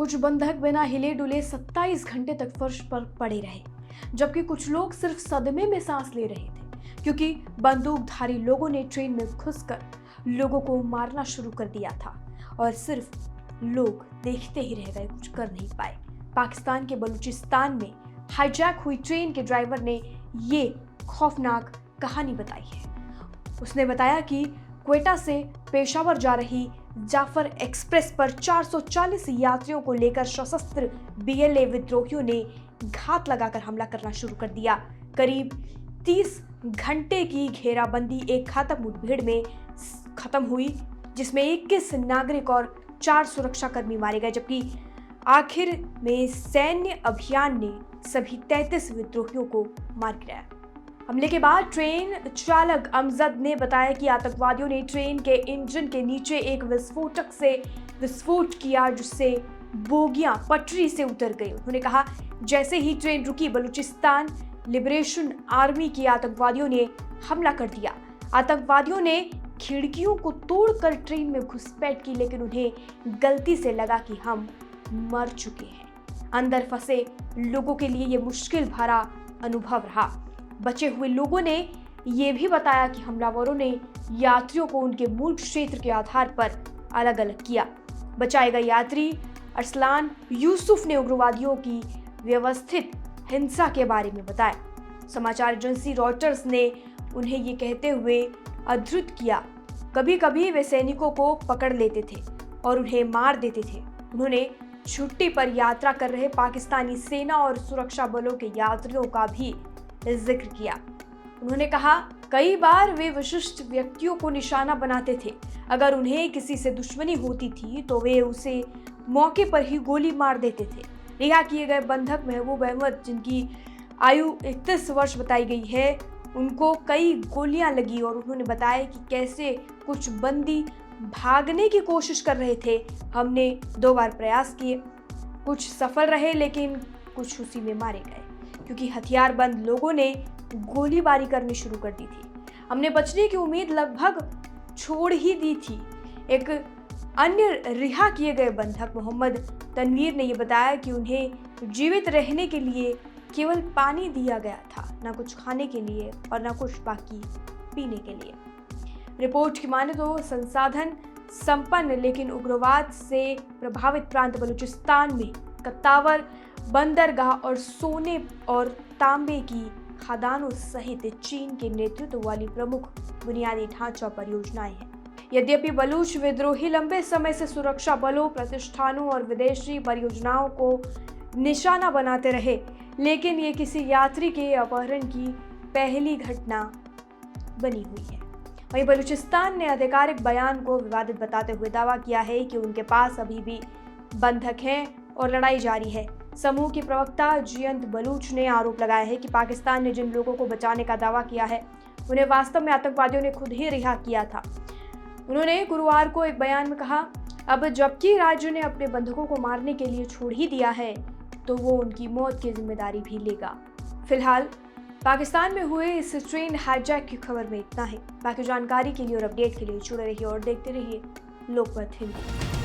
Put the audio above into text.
कुछ बंधक बिना हिले डुले 27 घंटे तक फर्श पर पड़े रहे, जबकि कुछ लोग सिर्फ सदमे में सांस ले रहे थे, क्योंकि बंदूकधारी लोगों ने ट्रेन में घुसकर लोगों को मारना शुरू कर दिया था और सिर्फ लोग देखते ही रह गए, कुछ कर नहीं पाए। पाकिस्तान के बलूचिस्तान में हाईजैक हुई ट्रेन के ड्राइवर ने ये खौफनाक कहानी बताई है। उसने बताया कि क्वेटा से पेशावर जा रही जाफर एक्सप्रेस पर 440 यात्रियों को लेकर सशस्त्र बीएलए विद्रोहियों ने घात लगाकर हमला करना शुरू कर दिया। करीब 30 घंटे की घेराबंदी एक घातक मुठभेड़ में खत्म हुई, जिसमें 21 नागरिक और 4 सुरक्षाकर्मी मारे गए, जबकि आखिर में सैन्य अभियान ने सभी 33 विद्रोहियों को मार गिराया। हमले के बाद ट्रेन चालक अमजद ने बताया कि आतंकवादियों ने ट्रेन के इंजन के नीचे एक विस्फोटक से विस्फोट किया, जिससे बोगियां पटरी से उतर गई। उन्होंने कहा, जैसे ही ट्रेन रुकी, बलूचिस्तान लिबरेशन आर्मी के आतंकवादियों ने हमला कर दिया। आतंकवादियों ने खिड़कियों को तोड़कर ट्रेन में घुसपैठ की, लेकिन उन्हें गलती से लगा कि हम मर चुके हैं। अंदर फंसे लोगों के लिए यह मुश्किल भरा अनुभव रहा। बचे हुए लोगों ने यह भी बताया कि हमलावरों ने यात्रियों को उनके मूल क्षेत्र के आधार पर अलग अलग किया। बचाए गए यात्री अरसलान यूसुफ ने उग्रवादियों की व्यवस्थित हिंसा के बारे में बताया। समाचार एजेंसी रॉयटर्स ने उन्हें ये कहते हुए उद्धृत किया, कभी कभी वे सैनिकों को पकड़ लेते थे और उन्हें मार देते थे। उन्होंने छुट्टी पर यात्रा कर रहे पाकिस्तानी सेना और सुरक्षा बलों के यात्रियों का भी जिक्र किया। उन्होंने कहा, कई बार वे विशिष्ट व्यक्तियों को निशाना बनाते थे। अगर उन्हें किसी से दुश्मनी होती थी तो वे उसे मौके पर ही गोली मार देते थे। रिहा किए गए बंधक महबूब अहमद, जिनकी आयु 31 वर्ष बताई गई है, उनको कई गोलियां लगी और उन्होंने बताया कि कैसे कुछ बंदी भागने की कोशिश कर रहे थे। हमने 2 बार प्रयास किए, कुछ सफल रहे लेकिन कुछ उसी में मारे गए, क्योंकि हथियारबंद लोगों ने गोलीबारी करनी शुरू कर दी थी। हमने बचने की उम्मीद लगभग छोड़ ही दी थी। एक अन्य रिहा किए गए बंधक मोहम्मद तनवीर ने यह बताया कि उन्हें जीवित रहने के लिए केवल पानी दिया गया था, ना कुछ खाने के लिए और ना कुछ बाकी पीने के लिए। रिपोर्ट की माने तो संसाधन संपन्न लेकिन उग्रवाद से प्रभावित प्रांत बलूचिस्तान में कत्तावर बंदरगाह और सोने और तांबे की खदानों सहित चीन के नेतृत्व वाली प्रमुख बुनियादी ढांचा परियोजनाएं हैं। यद्यपि बलूच विद्रोही लंबे समय से सुरक्षा बलों, प्रतिष्ठानों और विदेशी परियोजनाओं को निशाना बनाते रहे, लेकिन ये किसी यात्री के अपहरण की पहली घटना बनी हुई है। वहीं बलूचिस्तान ने आधिकारिक बयान को विवादित बताते हुए दावा किया है कि उनके पास अभी भी बंधक हैं और लड़ाई जारी है। समूह के प्रवक्ता जियंत बलूच ने आरोप लगाया है कि पाकिस्तान ने जिन लोगों को बचाने का दावा किया है, उन्हें वास्तव में आतंकवादियों ने खुद ही रिहा किया था। उन्होंने गुरुवार को एक बयान में कहा, अब जबकि राज्य ने अपने बंधकों को मारने के लिए छोड़ ही दिया है, तो वो उनकी मौत की जिम्मेदारी भी लेगा। फिलहाल पाकिस्तान में हुए इस ट्रेन हाईजैक की खबर में इतना है। बाकी जानकारी के लिए और अपडेट के लिए जुड़े रहिए और देखते रहिए लोकमत हिंदी।